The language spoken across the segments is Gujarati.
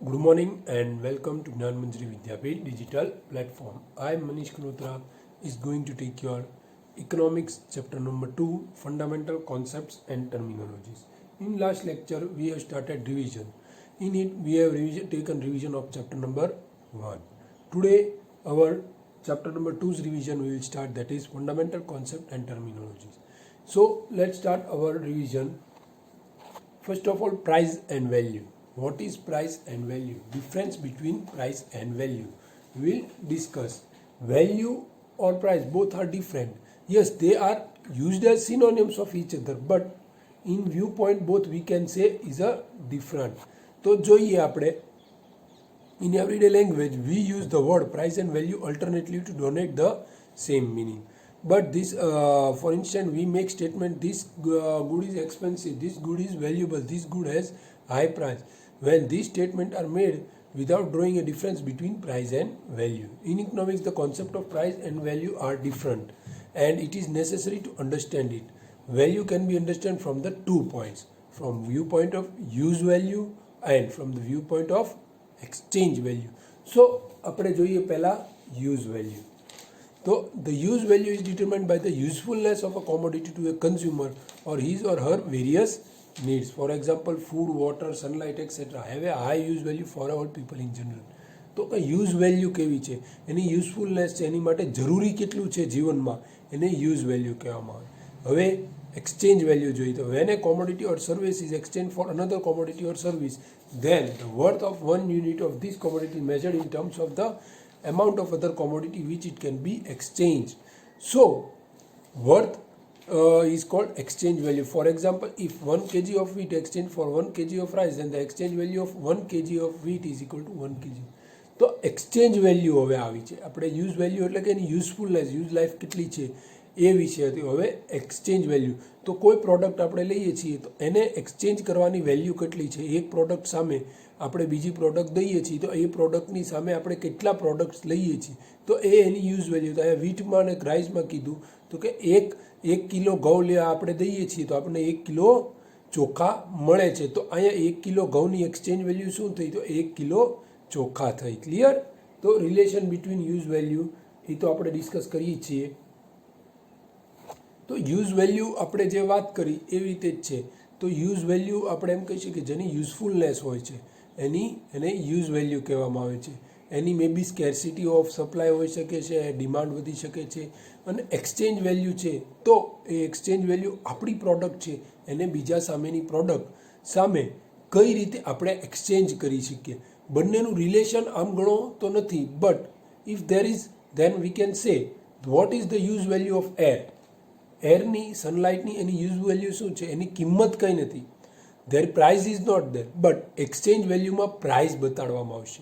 Good morning and welcome to Gnan Manjari Vidyapith digital platform. I am Manish Kanotra is going to take your economics chapter number 2 fundamental concepts and terminologies. In last lecture we have started revision. In it we have taken revision of chapter number 1. Today our chapter number 2's revision we will start, that is fundamental concept and terminologies. So let's start our revision. First of all, price and value. What is price and value? Difference between price and value. We will discuss. Value or price, both are different. Yes, they are used as synonyms of each other, but in viewpoint both we can say is a different. તો જોઈએ આપણે, in everyday language we use the word price and value alternately to denote the same meaning. But this, for instance, we make statement this good is expensive, this good is valuable, this good has high price. When these statements are made without drawing a difference between price and value. In economics, the concept of price and value are different, and it is necessary to understand it. Value can be understood from the 2 points, from viewpoint of use value and from the viewpoint of exchange value. So, આપણે જોઈએ પહેલા use value. So, the use value is determined by the usefulness of a commodity to a consumer or his or her various needs. For example, food, water, sunlight, etc. have a high use value for all people in general. તો યુઝ વેલ્યુ કેવી છે, એની યુઝફુલનેસ છે, એની માટે જરૂરી કેટલું છે જીવનમાં, એને યુઝ વેલ્યુ કહેવામાં આવે. હવે એક્સચેન્જ વેલ્યુ જોઈએ તો when a commodity or service is exchange for another commodity or service, then the worth of one unit of this commodity measured in terms of the amount of other commodity which it can be exchanged. So, worth is called exchange value. For example, if 1 kg of wheat exchange for 1 kg of rice, then the exchange value of 1 kg of wheat is equal to 1 kg. તો એક્સચેન્જ વેલ્યુ હવે આવી છે. આપણે યુઝ વેલ્યુ એટલે કે એની યુઝફુલનેસ, યુઝ લાઈફ કેટલી છે એ વિશે હતી. હવે એક્સચેન્જ વેલ્યુ, તો કોઈ પ્રોડક્ટ આપણે લઈએ છીએ તો એને એક્સચેન્જ કરવાની વેલ્યુ કેટલી છે, એક પ્રોડક્ટ સામે આપણે બીજી પ્રોડક્ટ દઈએ છીએ તો એ પ્રોડક્ટની સામે આપણે કેટલા પ્રોડક્ટ્સ લઈએ છીએ તો એ એની યુઝ વેલ્યુ. તો અહીંયા વીટમાં અને રાઈસમાં કીધું તો કે એક કિલો ઘઉં આપણે દઈએ છીએ તો આપણને 1 કિલો ચોખા મળે છે. તો અહીંયા 1 કિલો ઘઉંની એક્સચેન્જ વેલ્યુ શું થઈ, તો 1 કિલો ચોખા થઈ. ક્લિયર? તો રિલેશન બિટવીન યુઝ વેલ્યુ એ તો આપણે ડિસ્કસ કરીએ છીએ. તો યુઝ વેલ્યુ આપણે જે વાત કરી એવી રીતે જ છે. તો યુઝ વેલ્યુ આપણે એમ કહી શકીએ કે જેની યુઝફુલનેસ હોય છે એને યુઝ વેલ્યુ કહેવામાં આવે છે. એની મે બી સ્કેર્સિટી ઓફ સપ્લાય હોઈ શકે છે, ડિમાન્ડ વધી શકે છે. અને એક્સચેન્જ વેલ્યુ છે તો એ એક્સચેન્જ વેલ્યુ આપણી પ્રોડક્ટ છે એને બીજા સામેની પ્રોડક્ટ સામે કઈ રીતે આપણે એક્સચેન્જ કરી શકીએ. બંનેનું રિલેશન આમ ગણો તો નથી, but if there is then we can say what is the use value of air. એરની, સનલાઇટની એની યુઝ વેલ્યુ શું છે, એની કિંમત કંઈ નથી. Their price is not there, but exchange વેલ્યુમાં પ્રાઇઝ બતાડવામાં આવશે.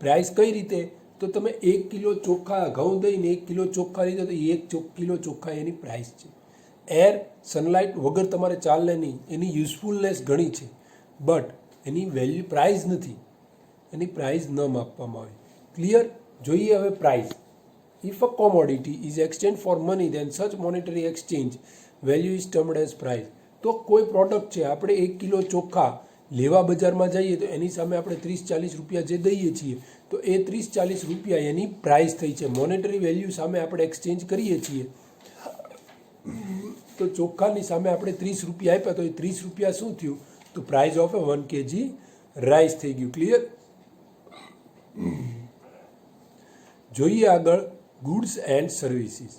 પ્રાઇસ કઈ રીતે, તો તમે 1 કિલો ચોખા ઘઉં દઈને 1 કિલો ચોખા લીધા તો 1 કિલો ચોખા એની પ્રાઇસ છે. એર, સનલાઇટ વગર તમારે ચાલે નહીં, એની યુઝફુલનેસ ઘણી છે, બટ એની વેલ્યુ પ્રાઇઝ નથી, એની પ્રાઇઝ ન માપવામાં આવે. ક્લિયર? જોઈએ હવે price. If a commodity is exchange for money then such monetary exchange value is termed as price. તો કોઈ પ્રોડક્ટ છે, આપણે 1 કિલો ચોખા લેવા બજારમાં જઈએ તો એની સામે આપણે 30-40 રૂપિયા જે દઈએ છીએ તો એ 30-40 રૂપિયા એની પ્રાઇસ થઈ છે. મોનેટરી વેલ્યુ સામે આપણે એક્સચેન્જ કરીએ છીએ તો ચોખાની સામે આપણે 30 રૂપિયા આપ્યા તો એ 30 રૂપિયા શું થયું, તો પ્રાઇસ ઓફ 1 kg રાઈસ થઈ ગયું. ક્લિયર? જોઈએ આગળ ગુડ્સ એન્ડ સર્વિસીસ.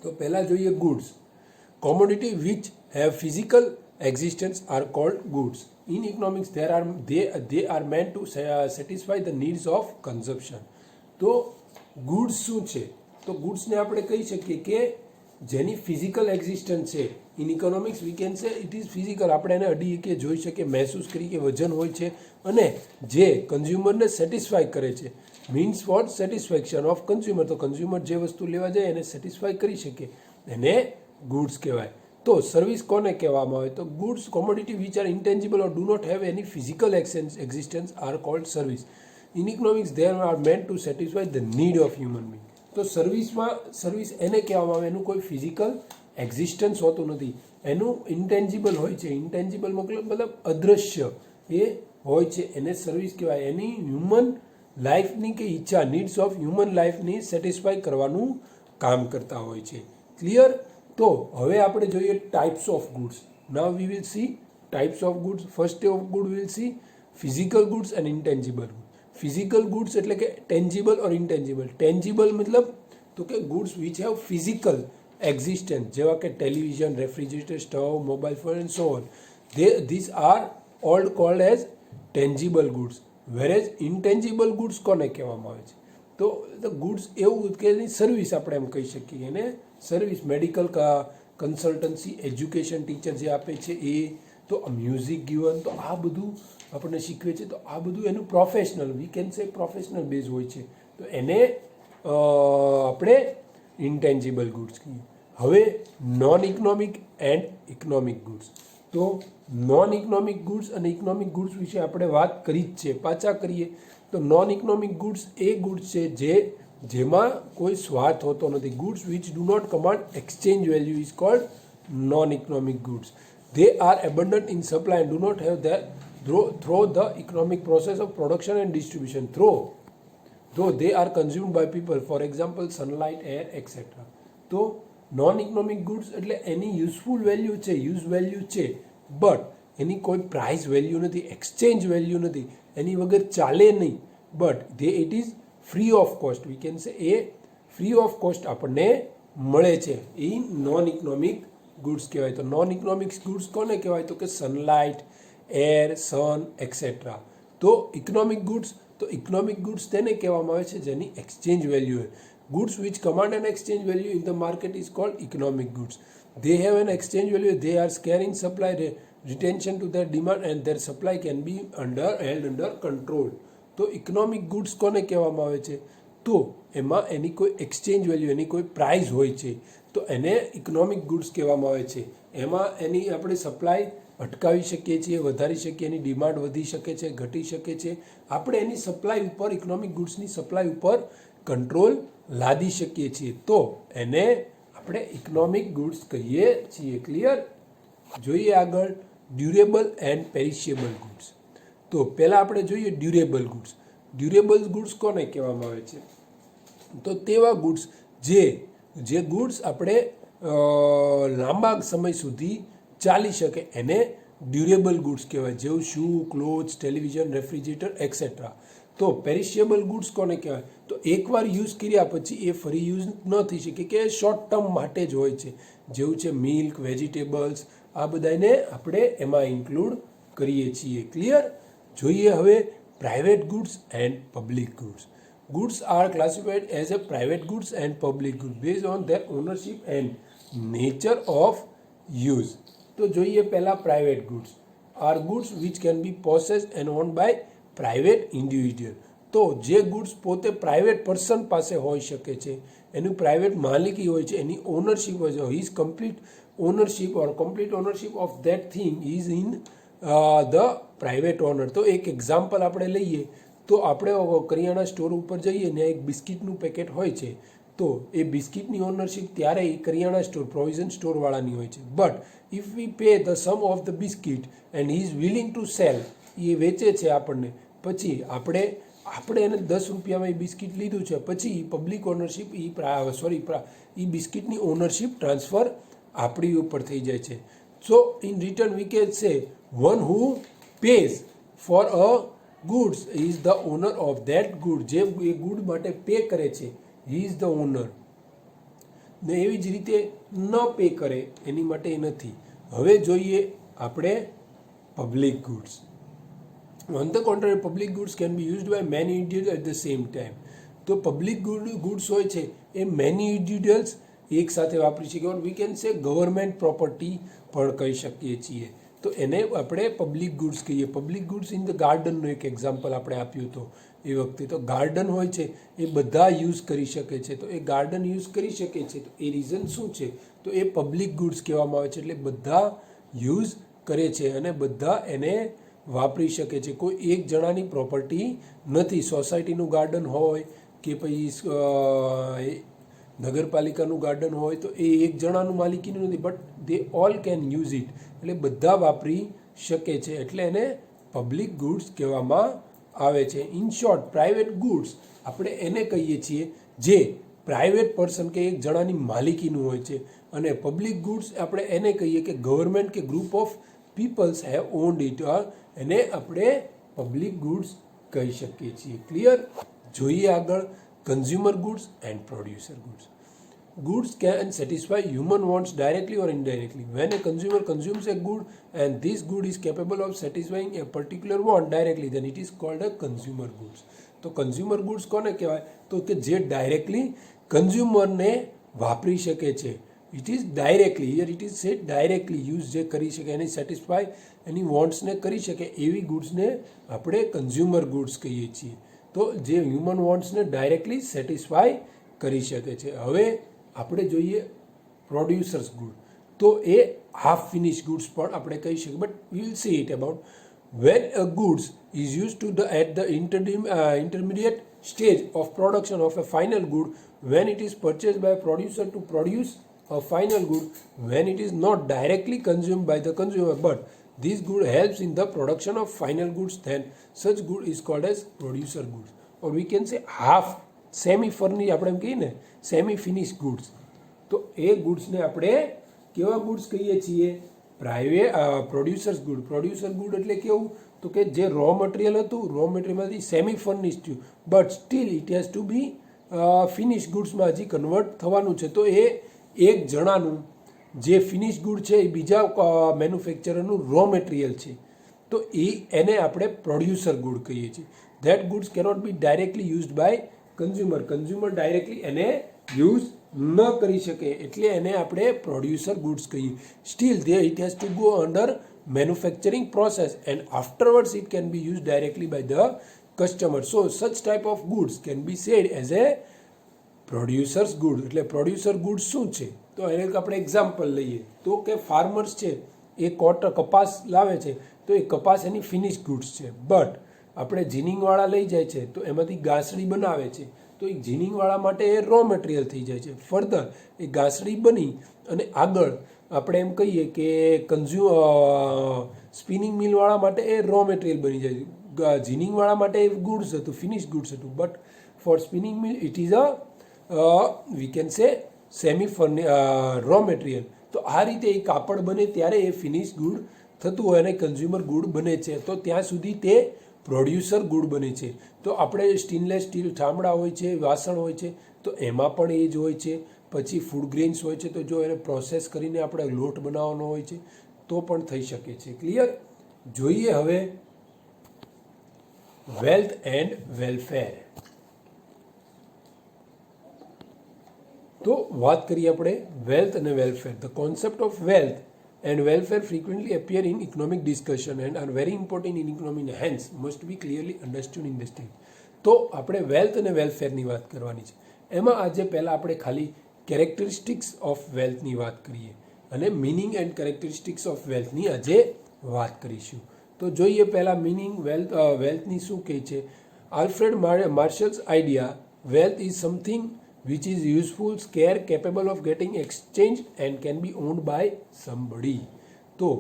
તો પહેલાં જોઈએ goods. Commodity which have physical existence are called goods. In economics, they are meant to satisfy the needs of consumption. તો ગુડ્સ શું છે, તો ગુડ્સને આપણે કહી શકીએ કે જેની ફિઝિકલ એક્ઝિસ્ટન્સ છે. ઇન ઇકોનોમિક્સ વી કેન સે ઇટ ઇઝ ફિઝિકલ. આપણે એને અડી કે જોઈ શકીએ, મહેસૂસ કરી કે વજન હોય છે અને જે કન્ઝ્યુમરને સેટિસ્ફાય કરે છે. Means for satisfaction of consumer. તો કન્ઝ્યુમર જે વસ્તુ લેવા જાય એને સેટિસ્ફાય કરી શકે, એને ગુડ્સ કહેવાય. તો સર્વિસ કોને કહેવામાં આવે, તો goods commodity which are intangible or do not have any physical existence are called service. In economics there are meant to satisfy the need of human being. તો સર્વિસ એને કહેવામાં આવે, એનું કોઈ ફિઝિકલ એક્ઝિસ્ટન્સ હોતું નથી, એનું ઇન્ટેન્જિબલ હોય છે. ઇન્ટેન્જિબલ મતલબ અદૃશ્ય, એ હોય છે એને સર્વિસ કહેવાય. એની હ્યુમન લાઈફની કે ઈચ્છા નીડ્સ ઓફ હ્યુમન લાઈફની સેટિસ્ફાય કરવાનું કામ કરતા હોય છે. ક્લિયર? તો હવે આપણે જોઈએ types of goods. Now we will see types of goods. First of good will see physical goods and intangible goods. Physical goods એટલે કે ટેન્જિબલ ઓર ઇન્ટેન્જિબલ. ટેન્જિબલ મતલબ તો કે goods which have physical existence, જેવા કે television, refrigerator, stove, mobile phone and so on. These are all called as tangible goods. Whereas intangible goods કોને કહેવામાં આવે છે? તો ગુડ્સ એવું કે એની સર્વિસ આપણે એમ કહી શકીએ. એને service, medical consultancy, education, teacher જે આપે છે એ, તો મ્યુઝિક ગિવન, તો આ બધું આપણને શીખવે છે. તો આ બધું એનું professional, we can say professional base હોય છે. તો એને આપણે ઇન્ટેન્જિબલ ગુડ્સ કહીએ. હવે non economic and economic goods. તો નોન ઇકોનોમિક ગુડ્સ અને ઇકોનોમિક ગુડ્સ વિશે આપણે વાત કરી જ છે, પાછા કરીએ. તો નોન ઇકોનોમિક ગુડ્સ એ ગુડ્સ છે જેમાં કોઈ સ્વાર્થ હોતો નથી. Goods which do not command exchange value is called non economic goods. They are abundant in supply and do not have that through the economic process of production and distribution. Though they are consumed by people, for example, sunlight, air, etc. તો નોન ઇકોનોમિક ગુડ્સ એટલે એની યુઝફુલ વેલ્યુ છે, યુઝ વેલ્યુ છે, બટ એની કોઈ પ્રાઇસ વેલ્યુ નથી, એક્સચેન્જ વેલ્યુ નથી, એની વગર ચાલે નહીં. But it is free of cost. V can સે એ ફ્રી ઓફ કોસ્ટ આપણને મળે છે. એ નોન ઇકોનોમિક ગુડ્સ કહેવાય. તો નોન ઇકોનોમિક ગુડ્સ કોને કહેવાય? તો કે સનલાઇટ, એર, સન એક્સેટ્રા. તો ઇકોનોમિક ગુડ્સ, તો ઇકોનોમિક ગુડ્સ તેને કહેવામાં આવે છે જેની એક્સચેન્જ વેલ્યુ હોય. Goods which command an exchange value in the market is called economic goods. They have an exchange value, they are scaring supply retention to their demand and their supply can be held under control. તો ઇકોનોમિક ગુડ્સ કોને કહેવામાં આવે છે? તો એમાં એની કોઈ એક્સચેન્જ વેલ્યુ, એની કોઈ પ્રાઇસ હોય છે, તો એને ઇકોનોમિક ગુડ્સ કહેવામાં આવે છે. એમાં એની આપણે સપ્લાય અટકાવી શકીએ છીએ, વધારી શકીએ, એની ડિમાન્ડ વધી શકે છે, ઘટી શકે છે. આપણે એની સપ્લાય ઉપર, ઇકોનોમિક ગુડ્સની સપ્લાય ઉપર કંટ્રોલ લાદી શકીએ છીએ. તો એને આપણે ઇકોનોમિક ગુડ્સ કહીએ છીએ. ક્લિયર? જોઈએ આગળ ડ્યુરેબલ એન્ડ પેરિશેબલ ગુડ્સ. તો પહેલાં આપણે જોઈએ ડ્યુરેબલ ગુડ્સ. ડ્યુરેબલ ગુડ્સ કોને કહેવામાં આવે છે? તો તેવા ગુડ્સ જે ગુડ્સ આપણે લાંબા સમય સુધી ચાલી શકે એને ડ્યુરેબલ ગુડ્સ કહેવાય. જેવું શૂ, ક્લોથ્સ, ટેલિવિઝન, રેફ્રિજરેટર એક્સેટ્રા. તો પેરિશેબલ ગુડ્સ કોને કહેવાય? તો એકવાર યુઝ કર્યા પછી એ ફરી યુઝ ન થઈ શકે, કે શોર્ટ ટર્મ માટે જ હોય છે. જેવું છે મિલ્ક, વેજીટેબલ્સ, આ બધાને આપણે એમાં ઇન્ક્લુડ કરીએ છીએ. ક્લિયર? જોઈએ હવે private goods and public goods. Goods are classified as a private goods and public goods based on their ownership and nature of use. તો જોઈએ પહેલા private goods. Are goods which can be possessed and owned by private individual. તો જે ગુડ્સ પોતે પ્રાઇવેટ પર્સન પાસે હોઈ શકે છે, એનું પ્રાઇવેટ માલિકી હોય છે, એની ઓનરશિપ હોય છે, his complete ownership or complete ownership of that thing is in the private owner. તો એક એક્ઝામ્પલ આપણે લઈએ તો આપણે કરિયાણા સ્ટોર ઉપર જઈએ ને એક બિસ્કિટનું પેકેટ હોય છે, તો એ બિસ્કિટની ઓનરશિપ ત્યારે એ કરિયાણા સ્ટોર, પ્રોવિઝન સ્ટોરવાળાની હોય છે. But if we pay the sum of the biscuit and he is willing to sell, એ વેચે છે આપણને, પછી આપણે એને 10 રૂપિયામાં એ બિસ્કિટ લીધું છે, પછી પબ્લિક ઓનરશિપ એ બિસ્કિટની ઓનરશિપ ટ્રાન્સફર આપણી ઉપર થઈ જાય છે. સો ઇન રિટર્ન વી કેન સે one who pays for a goods is the owner of that good. જે એ ગુડ માટે પે કરે છે, હી ઇઝ ધ ઓનર. ને એવી જ રીતે ન પે કરે એની માટે એ નથી. હવે જોઈએ આપણે public goods. On the contrary, public goods can be used by many individuals at the same time. તો પબ્લિક ગુડ્સ હોય છે એ મેની ઇન્ડિવિડ્યુઅલ્સ એક સાથે વાપરી શકે. Or we can say government property પણ કહી શકીએ છીએ. તો એને આપણે પબ્લિક ગુડ્સ કહીએ. પબ્લિક ગુડ્સ ઇન ધ ગાર્ડનનું એક એક્ઝામ્પલ આપણે આપ્યું હતું એ વખતે. તો ગાર્ડન હોય છે એ બધા યુઝ કરી શકે છે. તો એ ગાર્ડન યુઝ કરી શકે છે, તો એ રીઝન શું છે? તો એ પબ્લિક ગુડ્સ કહેવામાં આવે છે. એટલે બધા યુઝ કરે છે અને બધા એને વાપરી શકે છે. કોઈ એક જણાની પ્રોપર્ટી નથી. સોસાયટીનું ગાર્ડન હોય કે પછી નગરપાલિકાનું ગાર્ડન હોય તો એ એક જણાનું માલિકીનું નથી, but they all can use it. એટલે બધા વાપરી શકે છે, એટલે એને પબ્લિક ગુડ્સ કહેવામાં આવે છે. ઇન શોર્ટ, પ્રાઇવેટ ગુડ્સ આપણે એને કહીએ છીએ જે પ્રાઇવેટ પર્સન કે એક જણાની માલિકીનું હોય છે, અને પબ્લિક ગુડ્સ આપણે એને કહીએ કે ગવર્મેન્ટ કે group of peoples have owned it, એને આપણે પબ્લિક ગુડ્સ કહી શકીએ છીએ. ક્લિયર? જોઈએ આગળ consumer goods and producer goods. Goods can satisfy human wants directly or indirectly. When a consumer consumes a good and this good is capable of satisfying a particular want directly, then it is called a consumer goods. તો કન્ઝ્યુમર ગુડ્સ કોને કહેવાય? તો કે જે ડાયરેક્ટલી કન્ઝ્યુમરને વાપરી શકે છે. It is directly, here it is said directly use જે કરી શકે, એની સેટિસ્ફાય એની વોન્ટ્સને કરી શકે એવી ગુડ્સને આપણે કન્ઝ્યુમર ગુડ્સ કહીએ છીએ. તો જે હ્યુમન વોન્ટ્સને ડાયરેક્ટલી સેટિસ્ફાય કરી શકે છે. હવે આપણે જોઈએ પ્રોડ્યુસર્સ ગુડ, તો એ હાફ ફિનિશ ગુડ્સ પણ આપણે કહી શકીએ. But we will C it about when a goods is used to the at the intermediate stage of production of a final good, when it is purchased by a producer to produce a final good, when it is not directly consumed by the consumer but this good helps in the production of final goods, then such good is called as producer goods, or we can say half semi furnish આપણે એમ કહીએ ને, સેમી ફિનિશ ગુડ્સ. તો એ ગુડ્સને આપણે કેવા ગુડ્સ કહીએ છીએ? Producers good. પ્રોડ્યુસર ગુડ એટલે કેવું? તો કે જે રો મટીરિયલ હતું, રો મટીરિયલમાંથી સેમી ફર્નિશ થયું, but still it has to be finish ગુડ્સમાં હજી કન્વર્ટ થવાનું છે. તો એ એક જણાનું જે ફિનિશ ગુડ છે એ બીજા મેન્યુફેક્ચરરનું રો મટીરિયલ છે, તો એને આપણે પ્રોડ્યુસર ગુડ કહીએ છીએ. That goods cannot be directly used by consumer. Consumer directly એને યુઝ ન કરી શકે, એટલે એને આપણે પ્રોડ્યુસર ગુડ્સ કહીએ. Still they it has to go under manufacturing process and afterwards it can be use directly by the customer. So such type of goods can be said as a producer's good. એટલે પ્રોડ્યુસર ગુડ્સ શું છે? તો એને આપણે એક્ઝામ્પલ લઈએ તો કે ફાર્મર્સ છે એ કપાસ લાવે છે, તો એ કપાસ એની ફિનિશ ગુડ્સ છે. બટ આપણે જીનિંગવાળા લઈ જાય છે તો એમાંથી ગાંસડી બનાવે છે, તો એ જીનિંગવાળા માટે એ રો મટીરિયલ થઈ જાય છે. ફર્ધર એ ગાંસડી બની અને આગળ આપણે એમ કહીએ કે સ્પિનિંગ મિલવાળા માટે એ રો મટીરિયલ બની જાય છે. જીનિંગવાળા માટે એ ગુડ્સ હતું, ફિનિશ ગુડ્સ હતું, but for spinning mill it is we can say semi raw material. તો આ રીતે એ કાપડ બને ત્યારે એ ફિનિશ ગુડ થતું હોય અને કન્ઝ્યુમર ગુડ બને છે. તો ત્યાં સુધી તે પ્રોડ્યુસર ગુડ બને છે. તો આપણે સ્ટેનલેસ સ્ટીલ ઠામડા હોય છે, વાસણ હોય છે, તો એમાં પણ એ જ હોય છે. પછી ફૂડ ગ્રેન્સ હોય છે, તો જો એને પ્રોસેસ કરીને આપણે લોટ બનાવવાનો હોય છે તો પણ થઈ શકે છે. ક્લિયર? જોઈએ હવે વેલ્થ એન્ડ વેલફેર. તો વાત કરીએ આપણે વેલ્થ અને welfare. The concept of wealth and welfare frequently appear in economic discussion and are very important in economy, hence must be clearly understood in the state. તો આપણે વેલ્થ અને વેલફેરની વાત કરવાની છે. એમાં આજે પહેલાં આપણે ખાલી કેરેક્ટરિસ્ટિક્સ ઓફ વેલ્થની વાત કરીએ અને મિનિંગ એન્ડ કેરેક્ટરિસ્ટિક્સ ઓફ વેલ્થની આજે વાત કરીશું. તો જોઈએ પહેલાં મિનિંગ વેલ્થની શું કહે છે. Alfred Marshall's idea, wealth is something which is useful, scarce, capable of getting exchanged and can be owned by somebody. તો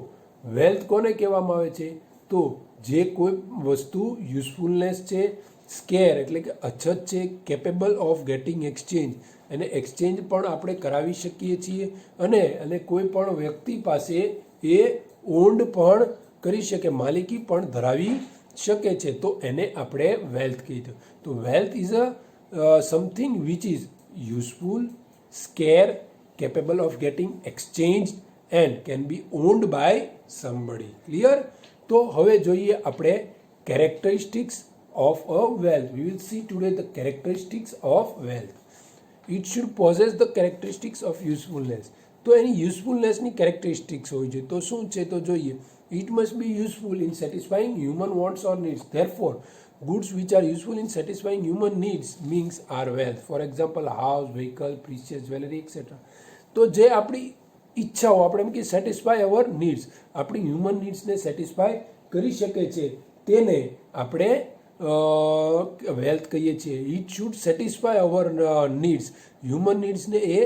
વેલ્થ કોને કહેવામાં આવે છે? તો જે કોઈ વસ્તુ યુઝફુલનેસ છે, સ્કેર એટલે કે અછત છે, કેપેબલ ઓફ ગેટિંગ એક્સચેન્જ, અને એક્સચેન્જ પણ આપણે કરાવી શકીએ છીએ, અને કોઈ પણ વ્યક્તિ પાસે એ ઓન્ડ પણ કરી શકે, માલિકી પણ ધરાવી શકે છે, તો એને આપણે વેલ્થ કહીએ. તો wealth is something which is useful, scarce, capable of getting exchanged and can be owned by somebody. Clear? તો હવે જોઈએ આપણે characteristics of a wealth. We will see today the characteristics of wealth. It should possess the characteristics of usefulness. તો એની યુઝફુલનેસની કેરેક્ટરિસ્ટિક્સ હોવી જોઈએ. તો શું છે? તો જોઈએ. It must be useful in satisfying human wants or needs. Therefore, goods which are useful in satisfying human needs means are wealth. For example, house, vehicle, precious jewelry, etc. તો જે આપણી ઈચ્છાઓ આપણે એમ કે સેટિસ્ફાય અવર નીડ્સ, આપણી હ્યુમન નીડ્સને સેટિસ્ફાય કરી શકે છે, તેને આપણે વેલ્થ કહીએ છીએ. It should satisfy our needs. Human નીડ્સને એ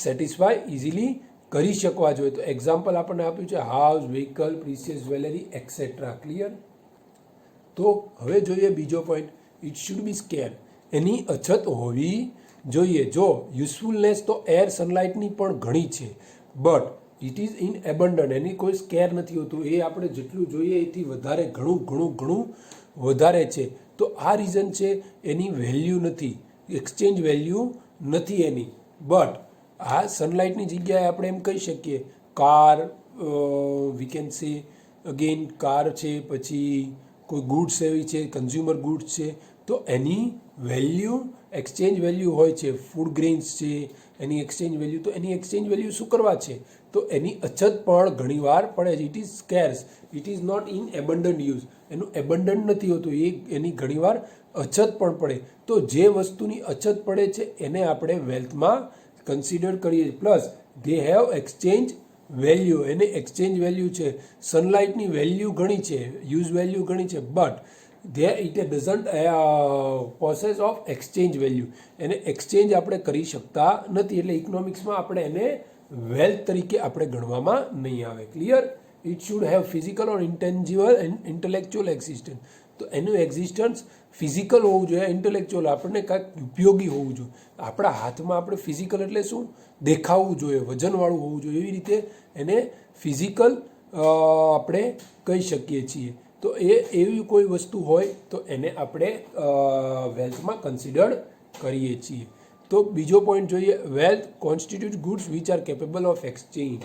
સેટિસ્ફાય ઇઝીલી કરી શકવા જોઈએ. તો એક્ઝામ્પલ આપણને આપ્યું છે house, vehicle, precious jewellery etcetera. Clear? તો હવે જોઈએ બીજો point, it should be scarce, એની અછત હોવી જોઈએ. જો યુઝફુલનેસ તો એર સનલાઇટની પણ ઘણી છે, બટ ઇટ ઇઝ ઇન એબન્ડન્ટ, એની કોઈ સ્કેર નથી હોતું, એ આપણે જેટલું જોઈએ એથી વધારે ઘણું વધારે છે. તો આ રીઝન છે, એની વેલ્યુ નથી, એક્સચેન્જ વેલ્યુ નથી એની. બટ આ સનલાઇટની જગ્યાએ આપણે એમ કહી શકીએ કાર, વી કેન સે અગેન કાર છે, પછી કોઈ ગુડ્સ એવી છે, કન્ઝ્યુમર ગુડ્સ છે, તો એની વેલ્યુ એક્સચેન્જ વેલ્યુ હોય છે. ફૂડ ગ્રેન્સ છે, એની એક્સચેન્જ વેલ્યુ, તો એની એક્સચેન્જ વેલ્યુ શું કરવા છે, તો એની અછત પણ ઘણીવાર પડે છે. It is scarce, it is not in abundant use, એનું એબન્ડન્ટ નથી હોતું, એની ઘણીવાર અછત પણ પડે. તો જે વસ્તુની અછત પડે છે એને આપણે વેલ્થમાં કન્સિડર કરીએ. Plus they have exchange value, એને એક્સચેન્જ વેલ્યુ છે. સનલાઇટની વેલ્યુ ઘણી છે, યુઝ વેલ્યુ ઘણી છે, but it doesn't possess of exchange value, એને એક્સચેન્જ આપણે કરી શકતા નથી. એટલે ઇકોનોમિક્સમાં આપણે એને વેલ્થ તરીકે આપણે ગણવામાં નહીં આવે. Clear? It should have physical or intangible and intellectual existence. તો એનું એક્ઝિસ્ટન્સ ફિઝિકલ હોવું જોઈએ, ઇન્ટેલેક્ચ્યુઅલ આપણને કાંઈક ઉપયોગી હોવું જોઈએ. આપણા હાથમાં આપણે ફિઝિકલ એટલે શું, દેખાવું જોઈએ, વજનવાળું હોવું જોઈએ, એવી રીતે એને ફિઝિકલ આપણે કહી શકીએ છીએ. તો એવી કોઈ વસ્તુ હોય તો એને આપણે વેલ્થમાં કન્સિડર કરીએ છીએ. તો બીજો પોઈન્ટ જોઈએ, wealth constitute goods which are capable of exchange.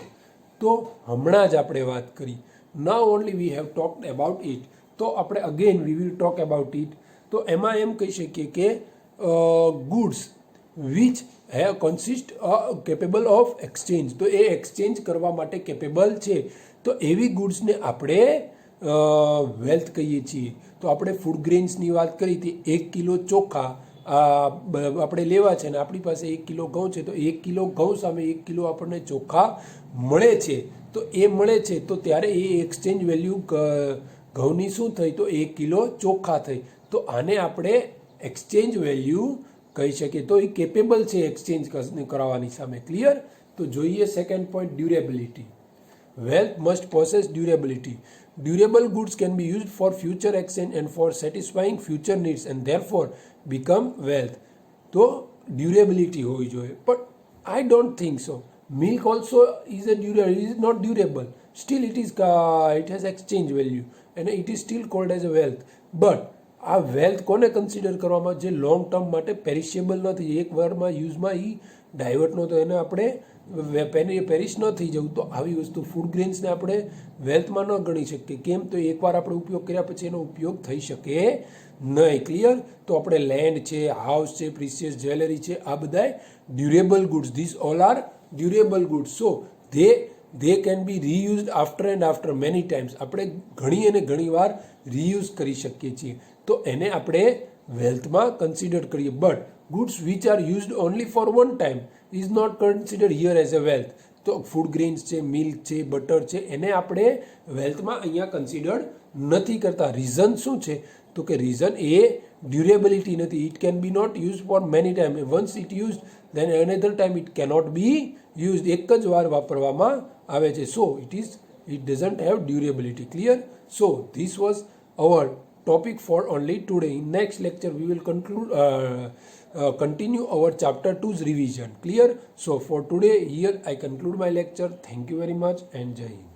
તો હમણાં જ આપણે વાત કરી, now only we have talked about it. તો આપણે again we will talk about it. તો એમાં એમ કહી શકીએ કે goods which have consist capable of exchange, તો એ એક્સચેન્જ કરવા માટે કેપેબલ છે. તો એવી ગુડ્સને આપણે વેલ્થ કહીએ છીએ. તો આપણે ફૂડ ગ્રેન્સની વાત કરી હતી, 1 કિલો ચોખા આપણે લેવા છે અને આપણી પાસે 1 કિલો ઘઉં છે, તો 1 કિલો ઘઉં સામે 1 કિલો આપણને ચોખા મળે છે. તો એ મળે છે તો ત્યારે એ એક્સચેન્જ વેલ્યુ ઘઉંની શું થઈ, તો 1 કિલો ચોખા થઈ. તો આને આપણે એક્સચેન્જ વેલ્યુ કહી શકીએ. તો એ કેપેબલ છે એક્સચેન્જ કરાવવાની સામે. ક્લિયર? તો જોઈએ second point, durability. Wealth must possess durability. Durable goods can be used for future exchange and for satisfying future needs and therefore become wealth. તો ડ્યુરેબિલિટી હોવી જોઈએ, but I don't think so. Milk also is not durable. Still it has exchange value and it is still called as a wealth. But આ વેલ્થ કોને કન્સિડર કરવામાં, જે લોંગ ટર્મ માટે પેરિશેબલ નથી, એક વારમાં યુઝમાં એ ડાયવર્ટ નહોતો, એને આપણે પેરિશ ન થઈ જવું. તો આવી વસ્તુ ફૂડ ગ્રેન્સને આપણે વેલ્થમાં ન ગણી શકીએ. કેમ? તો એકવાર આપણે ઉપયોગ કર્યા પછી એનો ઉપયોગ થઈ શકે નહીં. ક્લિયર? તો આપણે લેન્ડ છે, હાઉસ છે, પ્રિસિયસ જ્વેલરી છે, આ બધા durable goods, this all are durable goods. So they can be reused after and after many times. આપણે ઘણી અને ઘણી વાર રીયુઝ કરી શકીએ છીએ. તો એને આપણે વેલ્થમાં કન્સિડર કરીએ. But goods which are used only for one time is not considered here as a wealth. તો ફૂડ ગ્રેન્સ છે, મિલ્ક છે, બટર છે, એને આપણે વેલ્થમાં અહીંયા કન્સિડર્ડ નથી કરતા. રીઝન શું છે? તો કે રીઝન એ ડ્યુરેબિલિટી નથી. It can be not use for many time. Once it use then another time it cannot be used. એક જ વાર વાપરવામાં આવે છે. So it doesn't have durability. Clear? So this was our topic for only today. In next lecture we will continue our chapter 2's revision. Clear? So for today here I conclude my lecture. Thank you very much and Jai Hind.